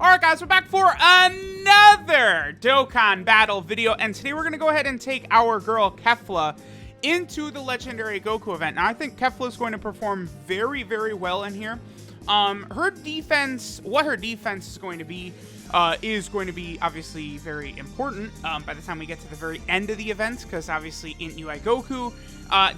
Alright guys, we're back for another Dokkan battle video, and today we're going to go ahead and take our girl Kefla into the Legendary Goku event. Now I think Kefla is going to perform very, very well in here. Her defense is going to be obviously very important by the time we get to the very end of the event, because obviously Int UI Goku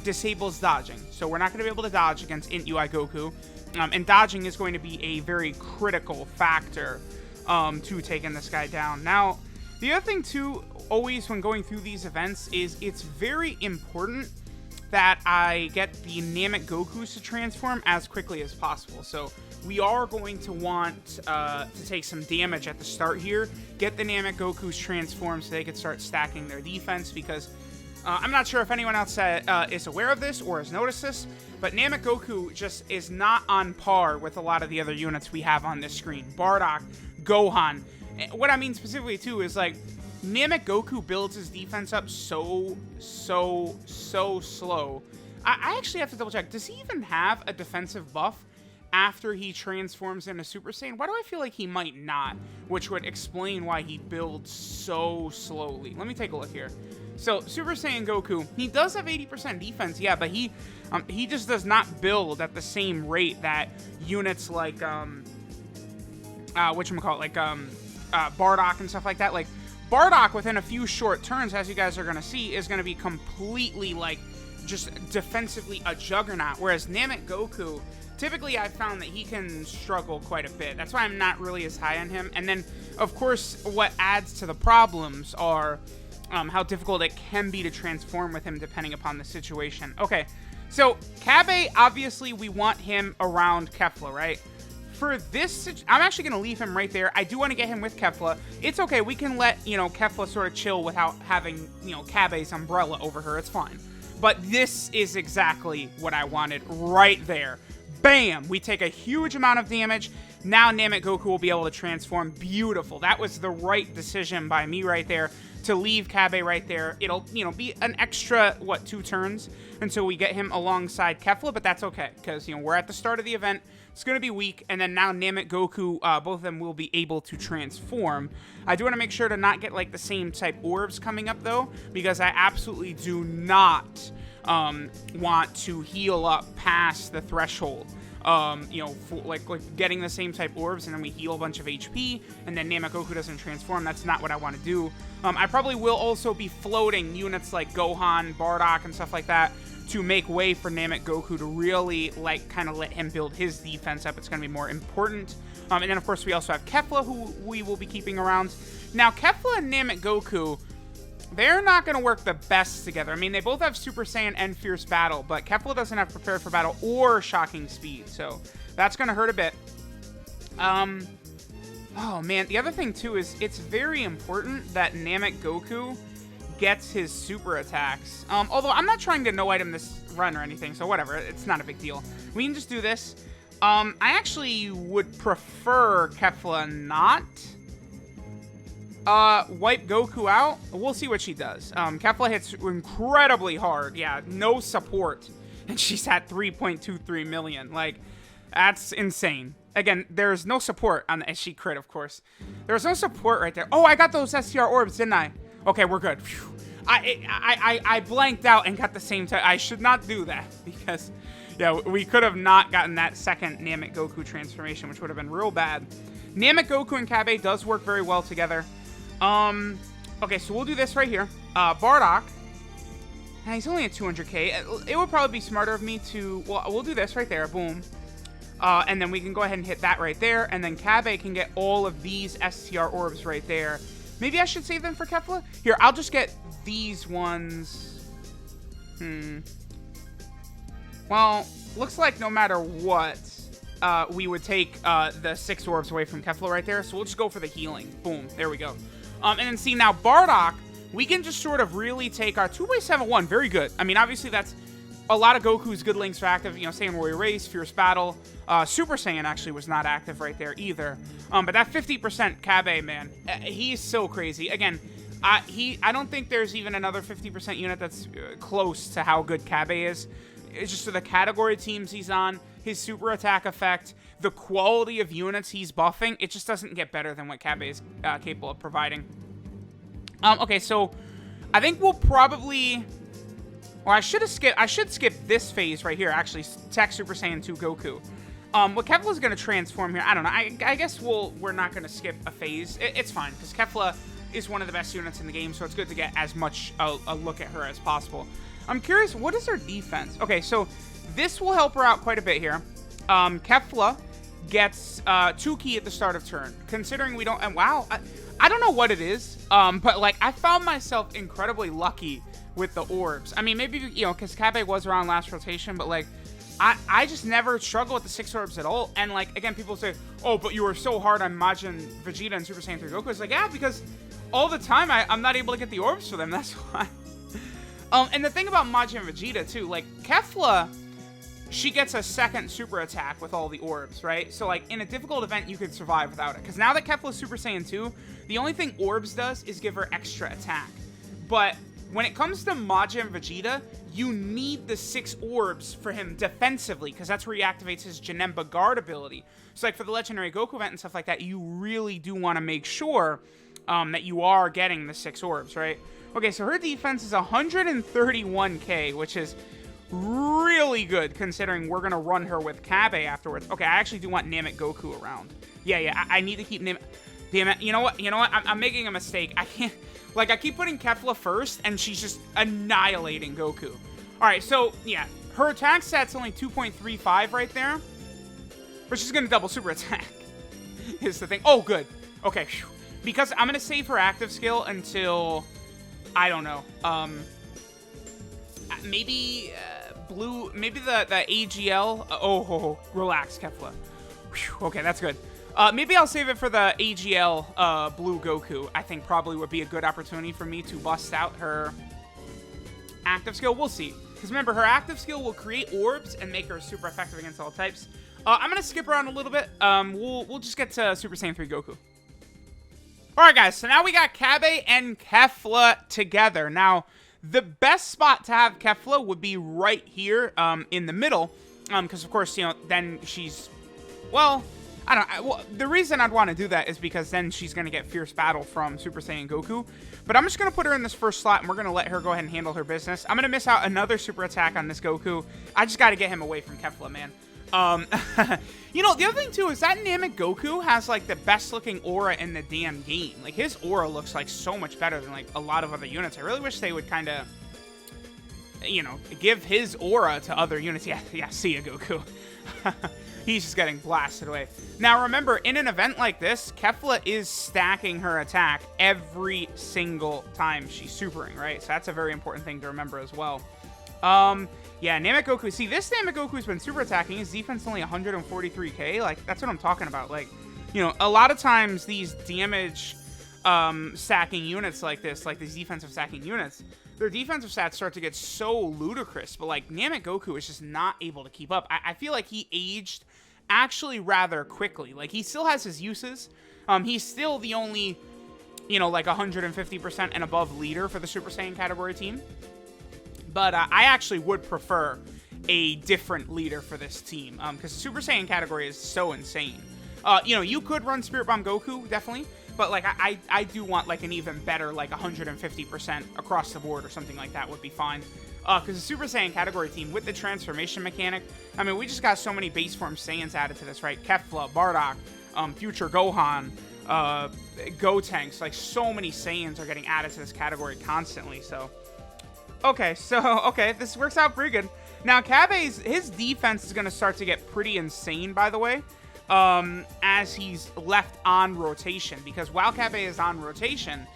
disables dodging. So we're not going to be able to dodge against Int UI Goku. And dodging is going to be a very critical factor to taking this guy down. Now, the other thing too, always when going through these events, is it's very important that I get the Namek Gokus to transform as quickly as possible. So we are going to want to take some damage at the start here, get the Namek Gokus transformed so they can start stacking their defense, because I'm not sure if anyone else is aware of this or has noticed this, but Namek Goku just is not on par with a lot of the other units we have on this screen. Bardock, Gohan. What I mean specifically too is, like, Namek Goku builds his defense up so slow. I actually have to double check. Does he even have a defensive buff after he transforms into Super Saiyan? Why do I feel like he might not? Which would explain why he builds so slowly. Let me take a look here. So, Super Saiyan Goku, he does have 80% defense, yeah, but he just does not build at the same rate that units like, Bardock and stuff like that. Like, Bardock, within a few short turns, as you guys are going to see, is going to be completely, like, just defensively a juggernaut, whereas Namek Goku, typically I've found that he can struggle quite a bit. That's why I'm not really as high on him. And then, of course, what adds to the problems are how difficult it can be to transform with him depending upon the situation. Okay, so Kabe, obviously we want him around Kefla, right? For this, I'm actually going to leave him right there. I do want to get him with Kefla. It's okay, we can let, Kefla sort of chill without having, Kabe's umbrella over her. It's fine. But this is exactly what I wanted right there. Bam! We take a huge amount of damage. Now Namek Goku will be able to transform. Beautiful. That was the right decision by me right there, to leave Kabe right there. It'll, be an extra, 2 turns until we get him alongside Kefla, but that's okay, because, we're at the start of the event. It's going to be weak, and then now Namek Goku, both of them will be able to transform. I do want to make sure to not get, like, the same type orbs coming up, though, because I absolutely do not want to heal up past the threshold. Like getting the same type orbs and then we heal a bunch of HP and then Namek Goku doesn't transform. That's not what I want to do. I probably will also be floating units like Gohan, Bardock, and stuff like that to make way for Namek Goku to really, like, kind of let him build his defense up. It's going to be more important. And then, of course, we also have Kefla, who we will be keeping around. Now, Kefla and Namek Goku, they're not going to work the best together. I mean, they both have Super Saiyan and Fierce Battle, but Kefla doesn't have Prepared for Battle or Shocking Speed, so that's going to hurt a bit. Oh, man, the other thing, too, is it's very important that Namek Goku gets his super attacks. Although I'm not trying to no-item this run or anything, so whatever. It's not a big deal. We can just do this. I actually would prefer Kefla not wipe Goku out. We'll see what she does. Kefla hits incredibly hard. Yeah, no support. And she's at 3.23 million. Like, that's insane. Again, there's no support on the she crit, of course. There's no support right there. Oh, I got those STR orbs, didn't I? Okay, we're good. Phew. I blanked out and got the same time. I should not do that, because, yeah, we could have not gotten that second Namek Goku transformation, which would have been real bad. Namek Goku and Kabe does work very well together. Okay, so we'll do this right here. Bardock, he's only at 200k. It would probably be smarter of me to, well, we'll do this right there, boom. And then we can go ahead and hit that right there, and then Kabe can get all of these STR orbs right there. Maybe I should save them for Kefla? Here, I'll just get these ones. Well, looks like no matter what, we would take the 6 orbs away from Kefla right there, so we'll just go for the healing. Boom, there we go. And then see, now Bardock, we can just sort of really take our 2x7-1, very good. I mean, obviously that's a lot of Goku's good links are active, Saiyan Warrior Race, Fierce Battle. Super Saiyan actually was not active right there either. But that 50% Kabe, man, he's so crazy. Again, I don't think there's even another 50% unit that's close to how good Kabe is. It's just for the category teams he's on, his super attack effect, the quality of units he's buffing, it just doesn't get better than what Kabe is capable of providing. Okay, so I think we'll probably... Or I should skip this phase right here, actually. Tech Super Saiyan 2 Goku. What Kefla's going to transform here, I don't know. I guess we're not going to skip a phase. It's fine, because Kefla is one of the best units in the game, so it's good to get as much a look at her as possible. I'm curious, what is her defense? Okay, so this will help her out quite a bit here. Kefla gets 2 ki at the start of turn. Considering we don't... And wow, I don't know what it is, but, like, I found myself incredibly lucky with the orbs. I mean, maybe, you know, because Kabe was around last rotation, but, like, I just never struggle with the 6 orbs at all. And, like, again, people say, oh, but you were so hard on Majin Vegeta and Super Saiyan 3 Goku. It's like, yeah, because all the time I'm not able to get the orbs for them. That's why. And the thing about Majin Vegeta, too, like, Kefla, she gets a second super attack with all the orbs, right? So, like, in a difficult event, you could survive without it. Because now that Kefla's Super Saiyan 2, the only thing orbs does is give her extra attack. But when it comes to Majin Vegeta, you need the 6 orbs for him defensively, because that's where he activates his Janemba guard ability. So, like, for the Legendary Goku event and stuff like that, you really do want to make sure that you are getting the 6 orbs, right? Okay, so her defense is 131k, which is really good, considering we're going to run her with Kabe afterwards. Okay, I actually do want Namek Goku around. Yeah, I need to keep Namek... Damn it, you know what? I'm making a mistake. I can't... Like, I keep putting Kefla first, and she's just annihilating Goku. Alright, so, yeah. Her attack stat's only 2.35 right there. But she's gonna double super attack. Is the thing. Oh, good. Okay, phew. Because I'm gonna save her active skill until... I don't know. Maybe... blue... Maybe the AGL... relax, Kefla. Whew, okay, that's good. Maybe I'll save it for the AGL Blue Goku. I think probably would be a good opportunity for me to bust out her active skill. We'll see. Because remember, her active skill will create orbs and make her super effective against all types. I'm going to skip around a little bit. We'll just get to Super Saiyan 3 Goku. Alright guys, so now we got Kabe and Kefla together. Now, the best spot to have Kefla would be right here in the middle. Because of course, you know, then she's... Well... well, the reason I'd want to do that is because then she's going to get Fierce Battle from Super Saiyan Goku. But I'm just going to put her in this first slot, and we're going to let her go ahead and handle her business. I'm going to miss out another super attack on this Goku. I just got to get him away from Kefla, man. You know, the other thing, too, is that Namek Goku has, like, the best-looking aura in the damn game. Like, his aura looks, like, so much better than, like, a lot of other units. I really wish they would kind of, you know, give his aura to other units. Yeah, see ya, Goku. He's just getting blasted away. Now, remember, in an event like this, Kefla is stacking her attack every single time she's supering, right? So that's a very important thing to remember as well. Yeah, Namek Goku. See, this Namek Goku's been super attacking. His defense is only 143k. Like, that's what I'm talking about. Like, you know, a lot of times these damage stacking units like this, like these defensive stacking units, their defensive stats start to get so ludicrous. But, like, Namek Goku is just not able to keep up. I feel like he aged actually rather quickly. Like, he still has his uses. He's still the only, you know, like 150% and above leader for the Super Saiyan category team. But I actually would prefer a different leader for this team, because the Super Saiyan category is so insane. You know, you could run Spirit Bomb Goku, definitely, but, like, I do want, like, an even better, like, 150% across the board or something like that would be fine. Because the Super Saiyan category team, with the transformation mechanic, I mean, we just got so many base form Saiyans added to this, right? Kefla, Bardock, Future Gohan, Gotenks, like, so many Saiyans are getting added to this category constantly, so... Okay, this works out pretty good. Now, his defense is going to start to get pretty insane, by the way, as he's left on rotation. Because while Kabe is on rotation,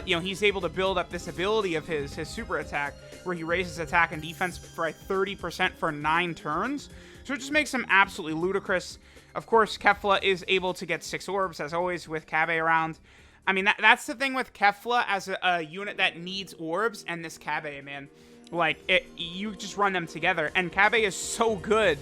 you know, he's able to build up this ability of his super attack, where he raises attack and defense by 30% for 9 turns. So it just makes him absolutely ludicrous. Of course, Kefla is able to get 6 orbs, as always, with Kabe around. I mean, that's the thing with Kefla as a unit that needs orbs, and this Kabe, man. Like, you just run them together. And Kabe is so good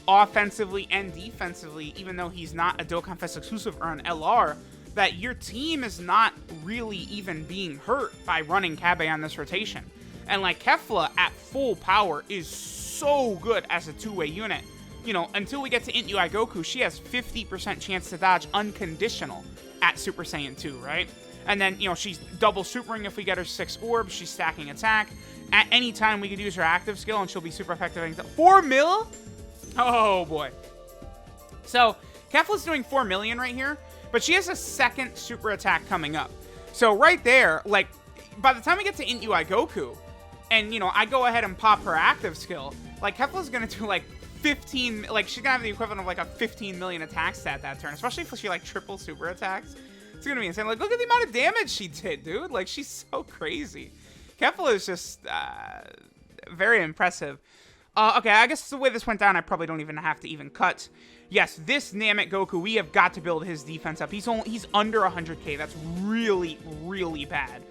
offensively and defensively, even though he's not a DOKKANFEST exclusive or an LR, that your team is not really even being hurt by running Kabe on this rotation. And, like, Kefla at full power is so good as a two-way unit. you know, until we get to Int UI Goku, she has 50% chance to dodge unconditional at Super Saiyan 2, right? And then, you know, she's double supering if we get her 6 orbs. She's stacking attack. At any time, we could use her active skill, and she'll be super effective. 4 mil? Oh, boy. So, Kefla's doing 4 million right here, but she has a second super attack coming up. So, right there, like, by the time we get to Int UI Goku, and, you know, I go ahead and pop her active skill, like, Kefla's gonna do, like, 15, like, she's gonna have the equivalent of, like, a 15 million attack stat that turn, especially if she, like, triple super attacks. It's gonna be insane. Like, look at the amount of damage she did, dude. Like, she's so crazy. Kefla is just very impressive. Okay, I guess the way this went down, I probably don't even have to even cut. Yes, this Namek Goku, we have got to build his defense up. He's under 100k. That's really, really bad.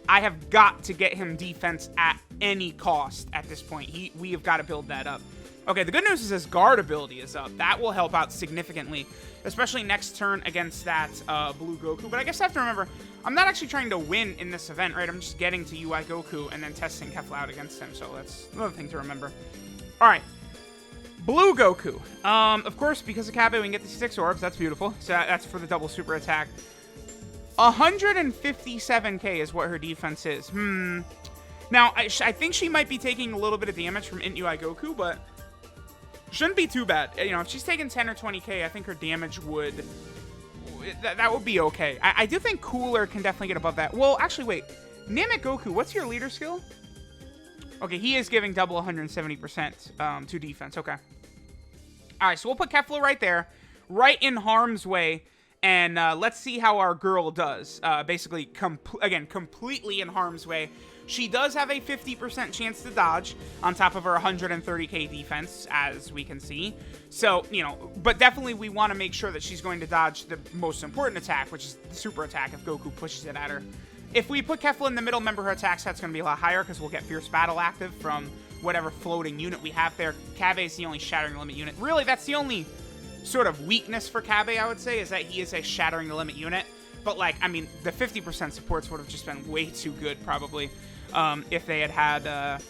I have got to get him defense at any cost at this point. We have got to build that up. Okay, the good news is his guard ability is up. That will help out significantly, especially next turn against that blue Goku. But I guess I have to remember, I'm not actually trying to win in this event, right? I'm just getting to UI Goku and then testing Kefla out against him. So that's another thing to remember. All right. Blue Goku. Of course, because of Kabe, we can get the 6 orbs. That's beautiful. So that's for the double super attack. 157k is what her defense is. Now, I think she might be taking a little bit of damage from Int UI Goku, but shouldn't be too bad. You know, if she's taking 10 or 20k, I think her damage would... That would be okay. I do think Cooler can definitely get above that. Well, actually, wait. Namek Goku, what's your leader skill? Okay, he is giving double 170% to defense. Okay. All right, so we'll put Kefla right there, right in harm's way, and let's see how our girl does. Basically, again, completely in harm's way. She does have a 50% chance to dodge on top of her 130k defense, as we can see. So, you know, but definitely we want to make sure that she's going to dodge the most important attack, which is the super attack if Goku pushes it at her. If we put Kefla in the middle, remember her attack set's going to be a lot higher because we'll get Fierce Battle active from whatever floating unit we have there. Kabe is the only Shattering the Limit unit. Really, that's the only sort of weakness for Kabe, I would say, is that he is a Shattering the Limit unit. But, like, I mean, the 50% supports would have just been way too good, probably. If they had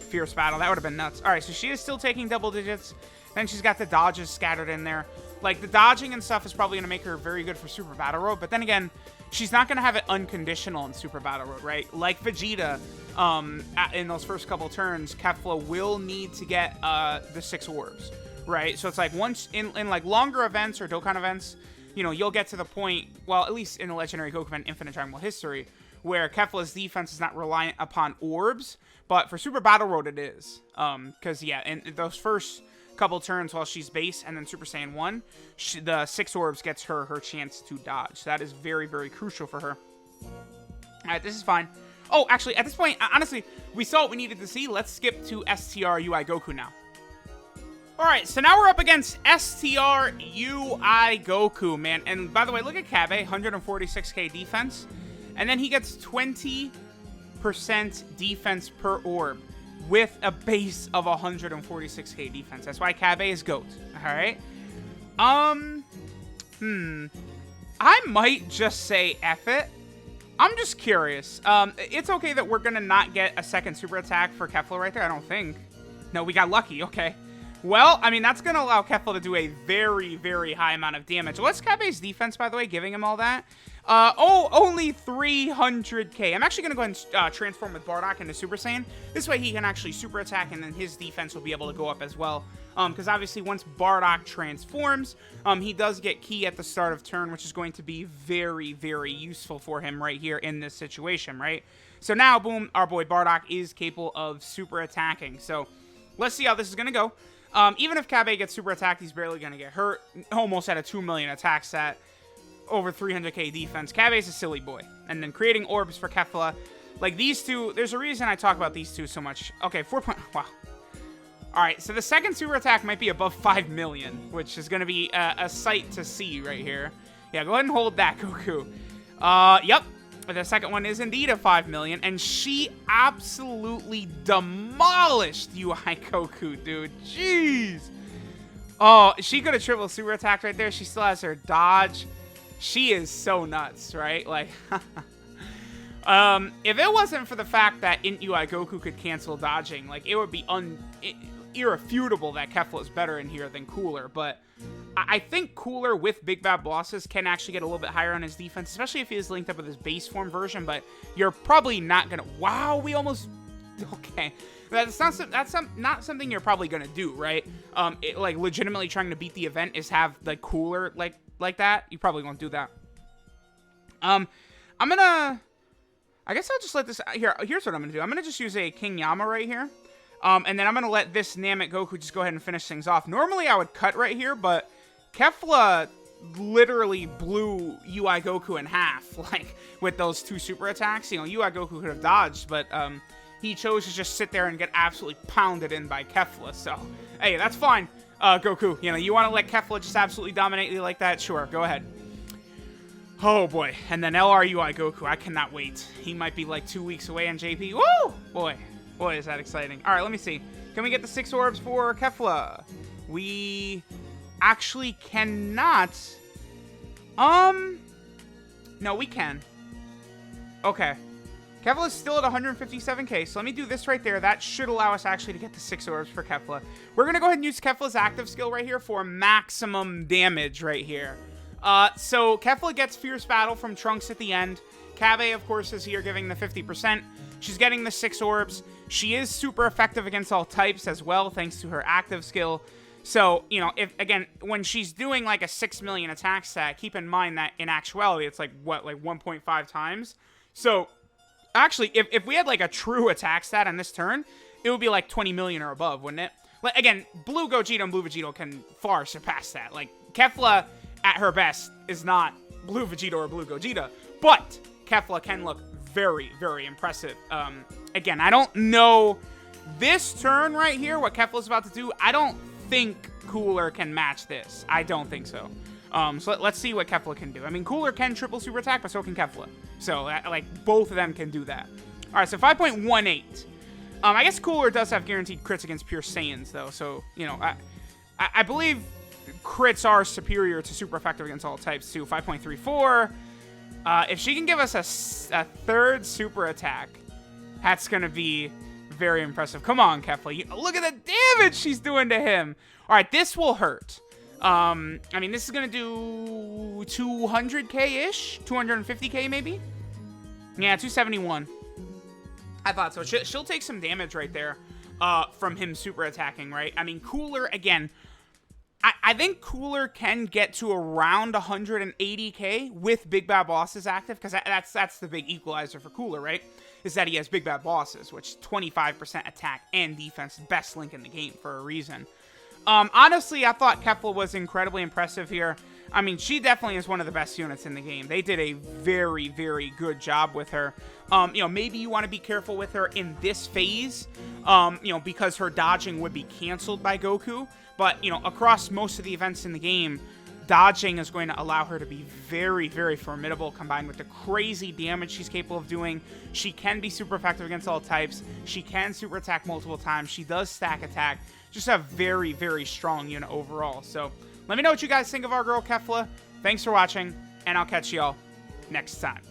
Fierce Battle. That would have been nuts. All right, so she is still taking double digits. Then she's got the dodges scattered in there. Like, the dodging and stuff is probably going to make her very good for Super Battle Road. But then again, she's not going to have it unconditional in Super Battle Road, right? Like Vegeta, in those first couple turns, Kefla will need to get the 6 orbs, right? So it's like once in like longer events or Dokkan events, you know, you'll get to the point, well, at least in the Legendary Goku event Infinite Dragon Ball history, where Kefla's defense is not reliant upon orbs, but for Super Battle Road it is. Because, yeah, in those first couple turns while she's base and then Super Saiyan 1, the 6 orbs gets her chance to dodge. So that is very, very crucial for her. All right, this is fine. Oh, actually, at this point, honestly, we saw what we needed to see. Let's skip to STR UI Goku now. All right, so now we're up against STR UI Goku, man. And by the way, look at Kabe, 146k defense. And then he gets 20% defense per orb with a base of 146k defense. That's why Kabe is GOAT. All right. I might just say F it. I'm just curious. It's okay that we're going to not get a second super attack for Kefla right there, I don't think. No, we got lucky. Okay. Well, I mean, that's going to allow Kefla to do a very, very high amount of damage. What's Kabe's defense, by the way, giving him all that? Only 300k. I'm actually going to go ahead and transform with Bardock into Super Saiyan. This way he can actually super attack, and then his defense will be able to go up as well. Because obviously once Bardock transforms, he does get Ki at the start of turn, which is going to be very, very useful for him right here in this situation, right? So now, boom, our boy Bardock is capable of super attacking. So let's see how this is going to go. Even if Kabe gets super attacked, he's barely going to get hurt. Almost at a 2 million attack stat. Over 300k defense. Kabe's a silly boy. And then creating orbs for Kefla. Like these two, there's a reason I talk about these two so much. Okay, 4 point, wow. Alright, so the second super attack might be above 5 million, which is going to be a sight to see right here. Yeah, go ahead and hold that, Goku. Yep. The second one is indeed a 5 million, and she absolutely demolished UI Goku, dude. Jeez. Oh, she could have triple super attacked right there. She still has her dodge. She is so nuts, right? Like, if it wasn't for the fact that Int UI Goku could cancel dodging, like, it would be irrefutable that Kefla is better in here than Cooler, but I think Cooler with Big Bad Bosses can actually get a little bit higher on his defense, especially if he is linked up with his base form version, but you're probably not going to... Wow, we almost... Okay. That's not something you're probably going to do, right? Like, legitimately trying to beat the event is have the Cooler like that. You probably won't do that. I'm going to... I guess I'll just let this... Here's what I'm going to do. I'm going to just use a King Yama right here. And then I'm going to let this Namek Goku just go ahead and finish things off. Normally, I would cut right here, but Kefla literally blew UI Goku in half, like, with those 2 super attacks. You know, UI Goku could have dodged, but he chose to just sit there and get absolutely pounded in by Kefla. So, hey, that's fine, Goku. You know, you want to let Kefla just absolutely dominate you like that? Sure, go ahead. Oh, boy. And then LR UI Goku. I cannot wait. He might be, like, 2 weeks away on JP. Woo! Boy. Boy, is that exciting. All right, let me see. Can we get the 6 orbs for Kefla? We actually cannot. No, we can. Okay. Kefla is still at 157k, so let me do this right there. That should allow us actually to get the 6 orbs for Kefla. We're going to go ahead and use Kefla's active skill right here for maximum damage right here. So Kefla gets Fierce Battle from Trunks at the end. Kabe, of course, is here giving the 50%. She's getting the 6 orbs. She is super effective against all types as well, thanks to her active skill. So, you know, if again, when she's doing like a 6 million attack stat, keep in mind that in actuality, it's like, what, like 1.5 times? So, actually, if we had like a true attack stat on this turn, it would be like 20 million or above, wouldn't it? Like, again, Blue Gogeta and Blue Vegeta can far surpass that. Like, Kefla, at her best, is not Blue Vegeta or Blue Gogeta, but Kefla can look very, very impressive. Again, I don't know this turn right here, what Kefla's about to do. I don't think Cooler can match this. I don't think so. So let's see what Kefla can do. I mean, Cooler can triple super attack, but so can Kefla. So, like, both of them can do that. All right, so 5.18. I guess Cooler does have guaranteed crits against pure Saiyans, though. So, you know, I believe crits are superior to super effective against all types, too. 5.34. If she can give us a third super attack, that's going to be very impressive. Come on, Kefla. Look at the damage she's doing to him. All right, this will hurt. I mean, this is going to do 200k-ish? 250k, maybe? Yeah, 271. I thought so. She'll take some damage right there from him super attacking, right? I mean, Cooler, again... I think Cooler can get to around 180k with Big Bad Bosses active, because that's the big equalizer for Cooler, right? Is that he has Big Bad Bosses, which 25% attack and defense, best link in the game for a reason. Honestly, I thought Kefla was incredibly impressive here. I mean, she definitely is one of the best units in the game. They did a very, very good job with her. You know, maybe you want to be careful with her in this phase, you know, because her dodging would be canceled by Goku. But, you know, across most of the events in the game, dodging is going to allow her to be very, very formidable, combined with the crazy damage she's capable of doing. She can be super effective against all types. She can super attack multiple times. She does stack attack. Just a very, very strong unit overall. So, let me know what you guys think of our girl Kefla. Thanks for watching, and I'll catch y'all next time.